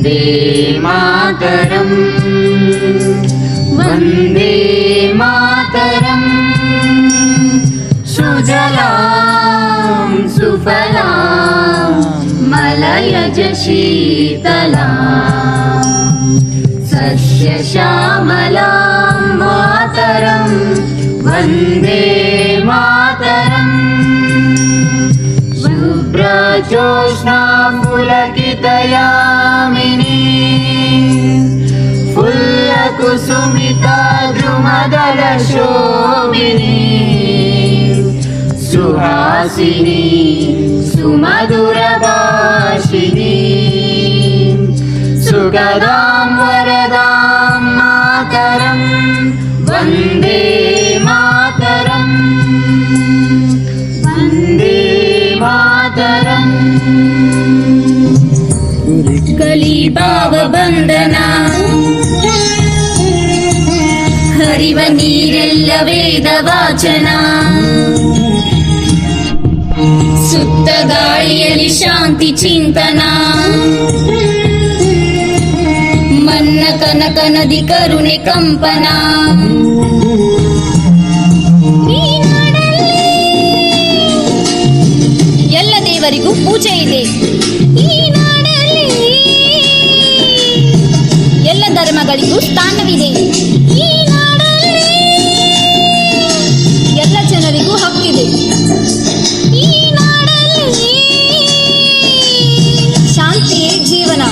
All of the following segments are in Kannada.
ವಂದೇ ಮಾತರಂ, ವಂದೇ ಮಾತರಂ. ಸುಜಲಾಂ ಸುಫಲಾಂ ಮಲಯಜ ಶೀತಲಾಂ ಸಸ್ಯ ಶ್ಯಾಮಲಾಂ ಮಾತರಂ ವಂದೇ ಮಾತರಂ. ಶುಭ್ರಜೋತ್ಸ್ನಾ ಪುಲಕಿತಯಾಮಿನಿ ಫುಲ್ಲಕುಸುಮಿತಾ ದ್ರುಮದಲ ಶೋಭಿನಿ ಸುಹಾಸಿನಿ ಸುಮಧುರ ಭಾಷಿಣಿ ಸುಗದಾಂ ವರದಾಂ ಮಾತರಂ ವಂದೇ ಮಾತರಂ, ವಂದೇ ಮಾತರಂ. ಕಲಿಭಾವ ಬಂಧನ ಹರಿವ ನೀರೆಲ್ಲ ವೇದ ವಾಚನ, ಸುತ್ತ ಗಾಳಿಯಲ್ಲಿ ಶಾಂತಿ ಚಿಂತನ, ಮನ್ನ ಕನಕ ನದಿ ಕರುಣೆ ಕಂಪನ. ಎಲ್ಲ ದೇವರಿಗೂ ಪೂಜೆ ಇದೆ ಈ ನಾಡಲ್ಲಿ, ಎಲ್ಲ ಧರ್ಮಗಳಿಗೂ ಸ್ಥಾನವಿದೆ ಈ ನಾಡಲ್ಲಿ, ಎಲ್ಲ ಜನರಿಗೂ ಹಕ್ಕಿದೆ ಈ ನಾಡಲ್ಲಿ, ಶಾಂತಿಯೇ ಜೀವನ.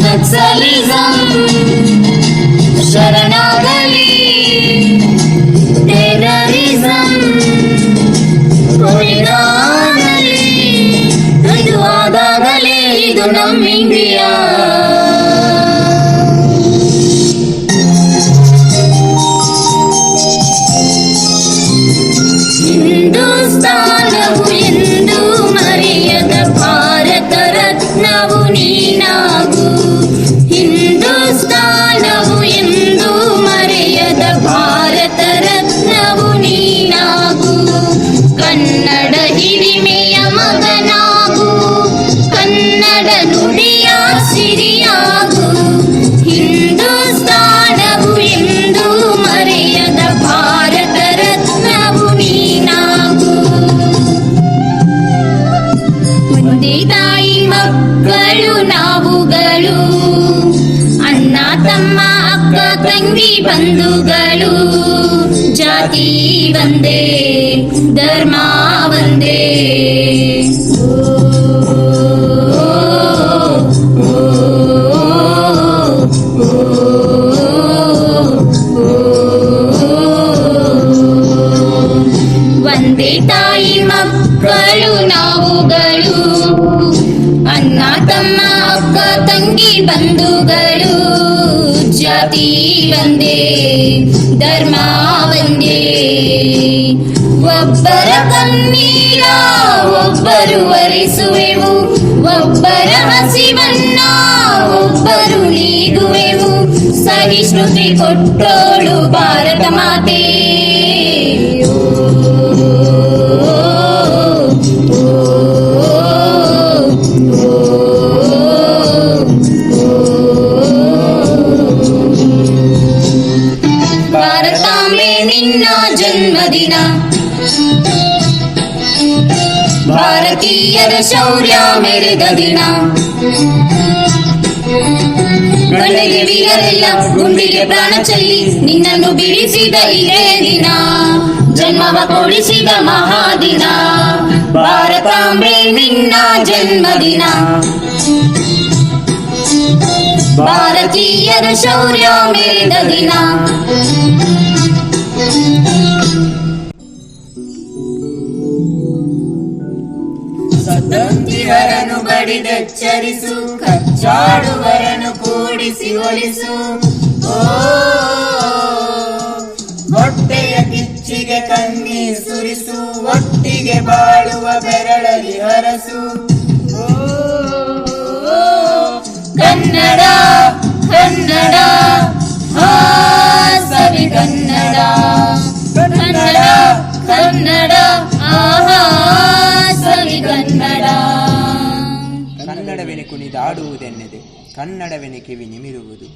ನಕ್ಸಲಿಸಂ ಶರಣಾಗಲಿ, ಟೆರರಿಸಂ ಕೊನೆಗಾಗಲಿ, ಅದು ಆದಾಗಲೇ ಇದು ನಮ್ಮ ಇಂಡಿಯಾ. ಹಿಂದೂಸ್ತಾನವು ಎಂದು ಮರೆಯದ ಭಾರತ ರತ್ನವು ನೀನಾಗು, ಹಿಂದೂಸ್ತಾನವು ಎಂದು ಮರೆಯದ ಭಾರತ ರತ್ನವು ನೀನಾಗು. ಕನ್ನಡ ಹಿರಿಮೆಯ ಮಗನಾಗು, ಕನ್ನಡ ನುಡಿಯ ಸಿರಿಯಾಗು, ಹಿಂದೂಸ್ತಾನವು ಎಂದು ಮರೆಯದ ಭಾರತ ರತ್ನವು ನೀನಾಗು. ಒಂದೇ ತಾಯಿ ಮಕ್ಕಳು ನಾವುಗಳು, ಅಣ್ಣ ತಮ್ಮ ಅಕ್ಕ ತಂಗಿ ಬಂಧುಗಳು, ಜಾತಿ ಒಂದೇ ಧರ್ಮ ಒಂದೇ. ಒಂದೇ ತಾಯಿ ಮಕ್ಕಳು ನಾವುಗಳು, ಅಣ್ಣ ತಮ್ಮ ಅಕ್ಕ ತಂಗಿ ಬಂಧುಗಳು, ಜಾತಿ ಒಂದೇ ಧರ್ಮ ಒಂದೇ. ಒಬ್ಬರ ಕಣ್ಣೀರ ಒಬ್ಬರು ಒರೆಸುವೆವು, ಒಬ್ಬರ ಹಸಿವನ್ನ ಒಬ್ಬರು ನೀಗುವೆವು, ಸಹಿಷ್ಣುತೆ ಕೊಟ್ಟೋಳು ಭಾರತ ಮಾತೆ. ಭಾರತಾಂಬೆ ನಿನ್ನ ಜನ್ಮದಿನ, ಭಾರತೀಯರ ಶೌರ್ಯ ಮೆರೆದ ದಿನ, ಗಂಡೆಗೆ ವೀರರೆಲ್ಲ ಗುಂಡಿಗೆ ಪ್ರಾಣ ಚೆಲ್ಲಿ ನಿನ್ನನ್ನು ಬಿಡಿಸಿದ ಇದೇ ದಿನ, ಜನ್ಮವ ಕೊಡಿಸಿದ ಮಹಾದಿನ. ಭಾರತಾಂಬೆ ನಿನ್ನ ಜನ್ಮದಿನ, ಭಾರತೀಯರ ಶೌರ್ಯ ಮೆರೆದ ದಿನ. ಸ್ವತಂತ್ರಿಯರನ್ನು ಬಡಿದೆಚ್ಚರಿಸು, ಕಚ್ಚಾಡುವರನ್ನು ಕೂಡಿಸಿ ಒಲಿಸು. ಹೊಟ್ಟೆಯ ಕಿಚ್ಚಿಗೆ ಕಣ್ಣೀರ್ ಸುರಿಸು, ಒಟ್ಟಿಗೆ ಬಾಳುವ ಬೆರಳಲಿ ಹರಸು. ಕನ್ನಡ ಕನ್ನಡ ಸವಿ ಕನ್ನಡ, ಕನ್ನಡ ಕನ್ನಡ ಸವಿ ಕನ್ನಡ. ಕನ್ನಡವೇ ಕನ್ನಡವೆನೆ ಕುಣಿದಾಡುವುದೆನ್ನದೆ ಕನ್ನಡವೆನೆ ಕಿವಿ ನಿಮಿರುವುದು.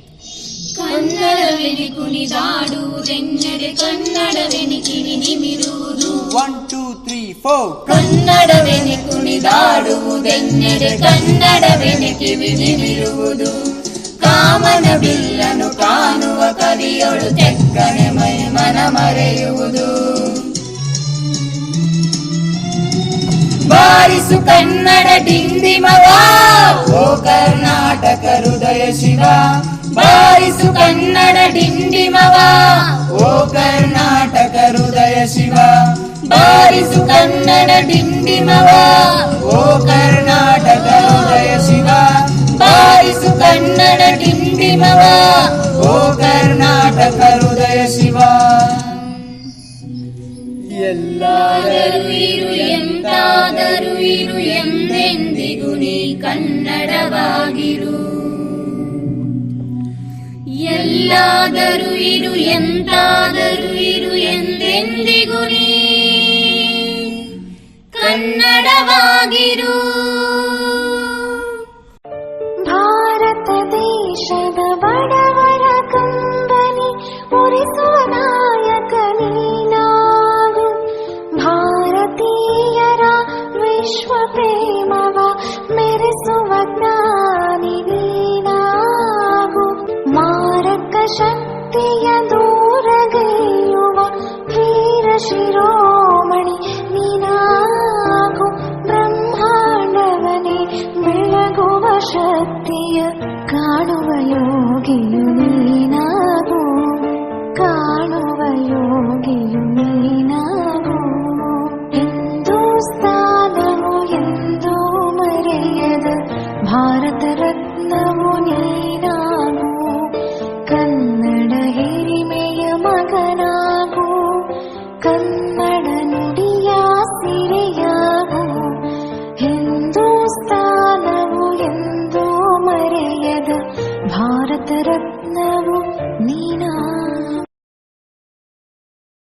ಕನ್ನಡವೆನೆ ಕುಣಿದಾಡುವುದೆನ್ನದೆ ಕನ್ನಡವೆನೆ ಕಿವಿ ನಿಮಿರುವುದು. 1 2 3 4 ಕನ್ನಡವೆನೆ ಕುಣಿದಾಡುವುದೆನ್ನದೆ ಕನ್ನಡವೆನೆ ಕಿವಿ ನಿಮಿರುವುದು. ಕಾಮನ ಬಿಲ್ಲನು ಕಾಣುವ ಕವಿಯೊಳು ತೆಕ್ಕನೆ ಮೈ ಮನ ಮರೆಯುವುದು. ಬಾರಿಸು ಕನ್ನಡ ಡಿಂಡಿಮವ ಓ ಕರ್ನಾಟಕ ಹೃದಯ ಶಿವ. ಬಾರಿಸು ಕನ್ನಡ ಡಿಂಡಿಮವ ಓ ಕರ್ನಾಟಕ ಹೃದಯ ಶಿವ. ಬಾರಿಸು ಕನ್ನಡ ಡಿಂಡಿಮವ ಓ ಕರ್ನಾಟಕ ಹೃದಯ ಶಿವ. ಬಾರಿಸು ಕನ್ನಡ ಡಿಂಡಿಮವ ಓ ಕರ್ನಾಟಕ ಹೃದಯ ಶಿವ. ಎಲ್ಲಾದರೂ ಇರು ಎಂತಾದರೂ ಇರು ಎಂದೆಂದಿಗೂ ನೀ ಕನ್ನಡವಾಗಿರು. ಎಲ್ಲಾದರೂ ಇರು ಎಂತಾದರೂ ಇರು ಎಂದೆಂದಿಗೂ ನೀ ಕನ್ನಡವಾಗಿರು. ಭಾರತ ದೇಶದ ಬಡವರ ಕಂಬನಿ ಉರಿಸುವ ನಾಯಕ ನೀನಾಗು. ಭಾರತೀಯರ ವಿಶ್ವ ಪ್ರೇಮವ ಮೆರೆಸುವ ಜ್ಞಾನಿ ನೀನಾಗು. ಮಾರಕ ಶಕ್ತಿಯ